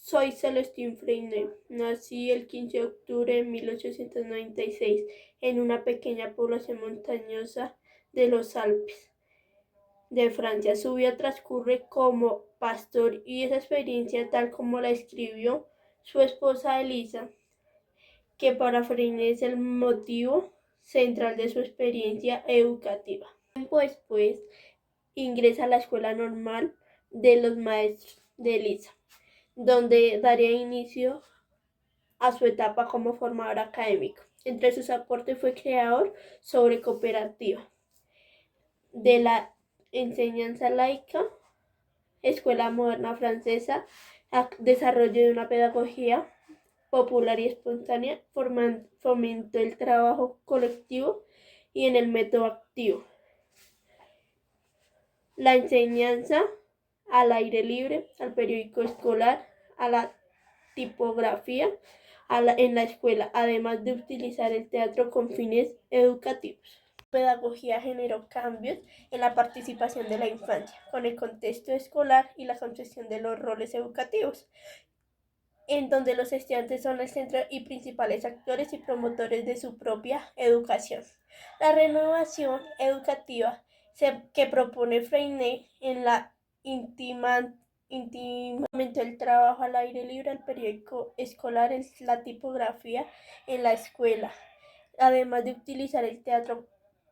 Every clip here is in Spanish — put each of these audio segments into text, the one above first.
Soy Celestín Freinet. Nací el 15 de octubre de 1896 en una pequeña población montañosa de los Alpes de Francia. Su vida transcurre como pastor y esa experiencia tal como la escribió su esposa Elisa, que para Freinet es el motivo central de su experiencia educativa. Tiempo después ingresa a la escuela normal de los maestros de Elisa, donde daría inicio a su etapa como formador académico. Entre sus aportes fue creador sobre cooperativa de la enseñanza laica, escuela moderna francesa, desarrollo de una pedagogía popular y espontánea, fomentó el trabajo colectivo y en el método activo. La enseñanza al aire libre, al periódico escolar, a la tipografía en la escuela, además de utilizar el teatro con fines educativos. La pedagogía generó cambios en la participación de la infancia, con el contexto escolar y la concepción de los roles educativos, en donde los estudiantes son el centro y principales actores y promotores de su propia educación. La renovación educativa que propone Freinet en la íntimamente el trabajo al aire libre, el periódico escolar, la tipografía en la escuela, además de utilizar el teatro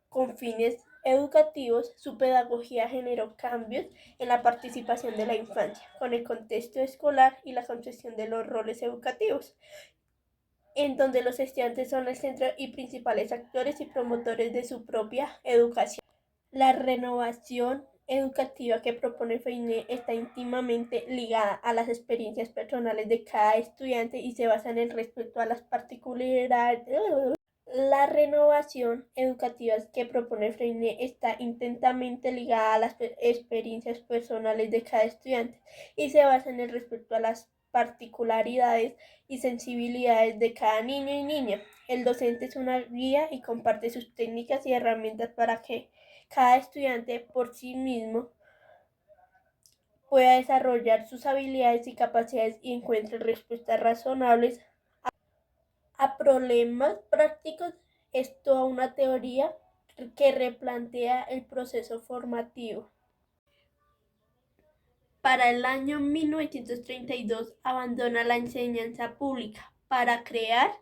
con fines educativos. Su pedagogía generó cambios en la participación de la infancia, con el contexto escolar y la concepción de los roles educativos, en donde los estudiantes son el centro y principales actores y promotores de su propia educación. La renovación educativa que propone Freinet está íntimamente ligada a las experiencias personales de cada estudiante y se basa en el respeto a las particularidades. La renovación educativa que propone Freinet está intensamente ligada a las experiencias personales de cada estudiante y se basa en el respeto a las particularidades y sensibilidades de cada niño y niña. El docente es una guía y comparte sus técnicas y herramientas para que cada estudiante por sí mismo pueda desarrollar sus habilidades y capacidades y encuentre respuestas razonables a problemas prácticos. Es toda una teoría que replantea el proceso formativo. Para el año 1932 abandona la enseñanza pública para crear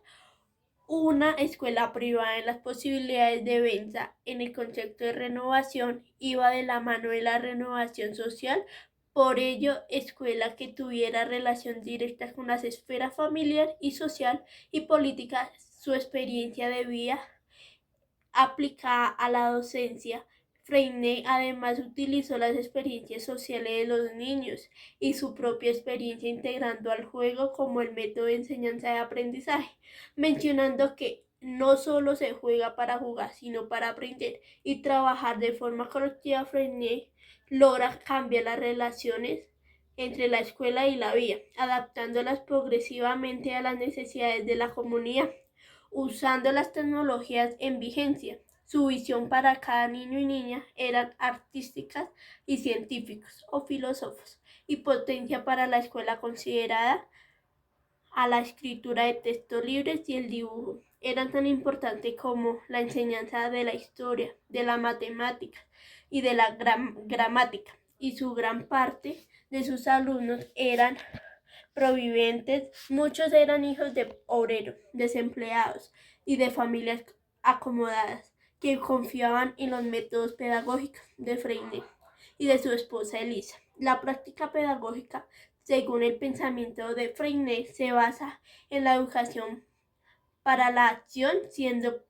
una escuela privada. En las posibilidades de venta en el concepto de renovación iba de la mano de la renovación social. Por ello, escuela que tuviera relación directa con las esferas familiar y social y política. Su experiencia de vida aplicada a la docencia. Freinet además utilizó las experiencias sociales de los niños y su propia experiencia integrando al juego como el método de enseñanza y aprendizaje, mencionando que no solo se juega para jugar, sino para aprender y trabajar de forma colectiva. Freinet logra cambiar las relaciones entre la escuela y la vida, adaptándolas progresivamente a las necesidades de la comunidad, usando las tecnologías en vigencia. Su visión para cada niño y niña eran artísticas y científicos o filósofos, y potencia para la escuela considerada a la escritura de textos libres y el dibujo. Eran tan importantes como la enseñanza de la historia, de la matemática y de la gramática, y su gran parte de sus alumnos eran provenientes, muchos eran hijos de obreros, desempleados y de familias acomodadas, que confiaban en los métodos pedagógicos de Freinet y de su esposa Elisa. La práctica pedagógica, según el pensamiento de Freinet, se basa en la educación para la acción, siendo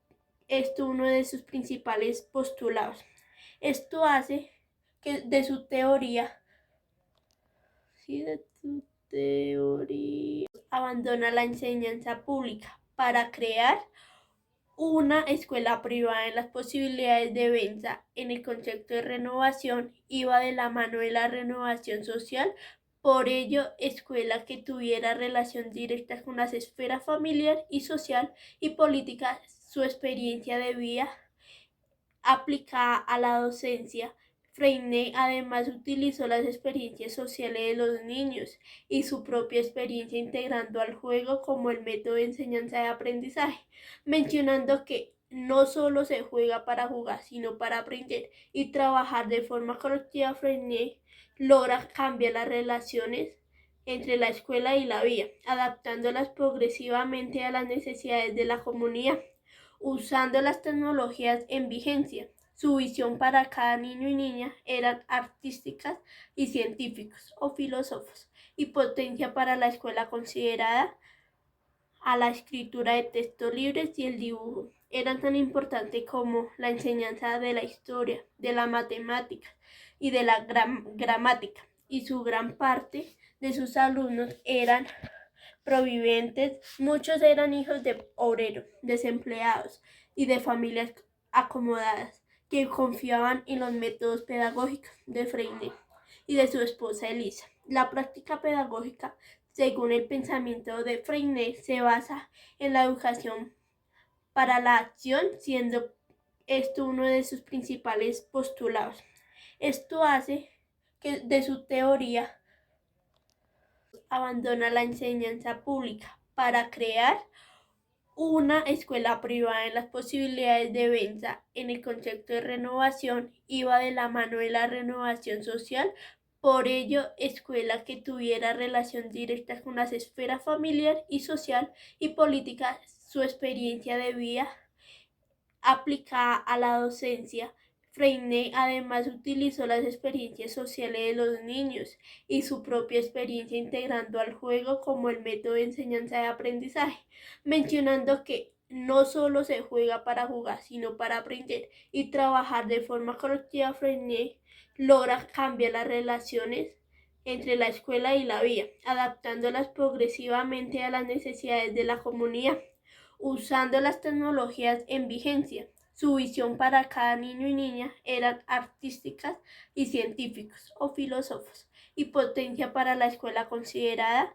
esto uno de sus principales postulados. Esto hace que de su teoría abandona la enseñanza pública para crear una escuela privada. En las posibilidades de venta en el concepto de renovación iba de la mano de la renovación social. Por ello, escuela que tuviera relación directa con las esferas familiar y social y política. Su experiencia de vida aplicada a la docencia. Freire además utilizó las experiencias sociales de los niños y su propia experiencia integrando al juego como el método de enseñanza y aprendizaje, mencionando que no solo se juega para jugar, sino para aprender y trabajar de forma colectiva. Freire logra cambiar las relaciones entre la escuela y la vida, adaptándolas progresivamente a las necesidades de la comunidad, usando las tecnologías en vigencia. Su visión para cada niño y niña eran artísticas y científicos o filósofos, y potencia para la escuela considerada a la escritura de textos libres y el dibujo. Eran tan importantes como la enseñanza de la historia, de la matemática y de la gramática, y su gran parte de sus alumnos eran provenientes, muchos eran hijos de obreros, desempleados y de familias acomodadas, que confiaban en los métodos pedagógicos de Freire y de su esposa Elisa. La práctica pedagógica, según el pensamiento de Freire, se basa en la educación para la acción, siendo esto uno de sus principales postulados. Esto hace que de su teoría abandona la enseñanza pública para crear una escuela privada. En las posibilidades de venta en el concepto de renovación iba de la mano de la renovación social. Por ello, escuela que tuviera relación directa con las esferas familiar y social y política. Su experiencia de vida aplicada a la docencia. Freire además utilizó las experiencias sociales de los niños y su propia experiencia integrando al juego como el método de enseñanza y aprendizaje, mencionando que no solo se juega para jugar, sino para aprender y trabajar de forma colectiva. Freire logra cambiar las relaciones entre la escuela y la vida, adaptándolas progresivamente a las necesidades de la comunidad, usando las tecnologías en vigencia. Su visión para cada niño y niña eran artísticas y científicos o filósofos, y potencia para la escuela considerada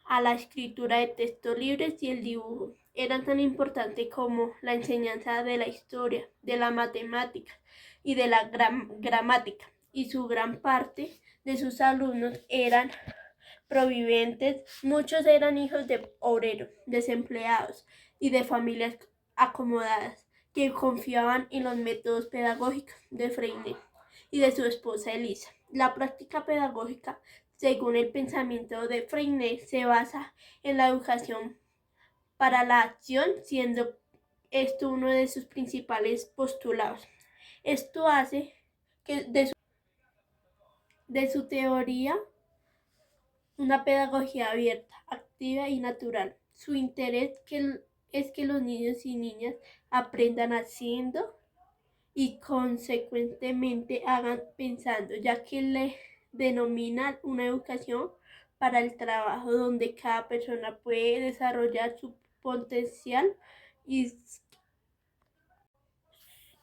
a la escritura de textos libres y el dibujo. Eran tan importantes como la enseñanza de la historia, de la matemática y de la gramática, y su gran parte de sus alumnos eran provenientes, muchos eran hijos de obreros, desempleados y de familias acomodadas, que confiaban en los métodos pedagógicos de Freire y de su esposa Elisa. La práctica pedagógica, según el pensamiento de Freire, se basa en la educación para la acción, siendo esto uno de sus principales postulados. Esto hace que de su teoría una pedagogía abierta, activa y natural. Su interés es que los niños y niñas aprendan haciendo y consecuentemente hagan pensando, ya que le denominan una educación para el trabajo donde cada persona puede desarrollar su potencial, y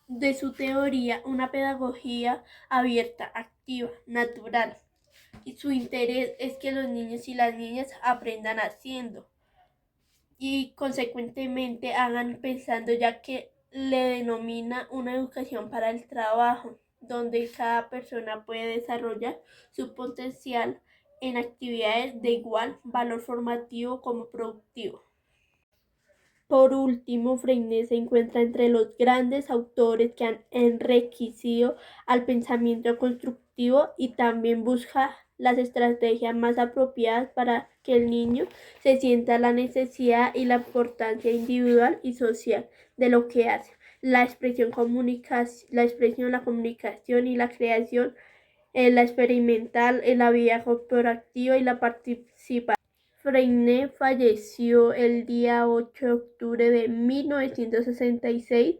de su teoría una pedagogía abierta, activa, natural. Y su interés es que los niños y las niñas aprendan haciendo y consecuentemente hagan pensando, ya que le denomina una educación para el trabajo, donde cada persona puede desarrollar su potencial en actividades de igual valor formativo como productivo. Por último, Freire se encuentra entre los grandes autores que han enriquecido al pensamiento constructivo, y también busca las estrategias más apropiadas para que el niño se sienta la necesidad y la importancia individual y social de lo que hace. La expresión, la comunicación y la creación, la experimental, la vida corporativa y la participación. Freire falleció el día 8 de octubre de 1966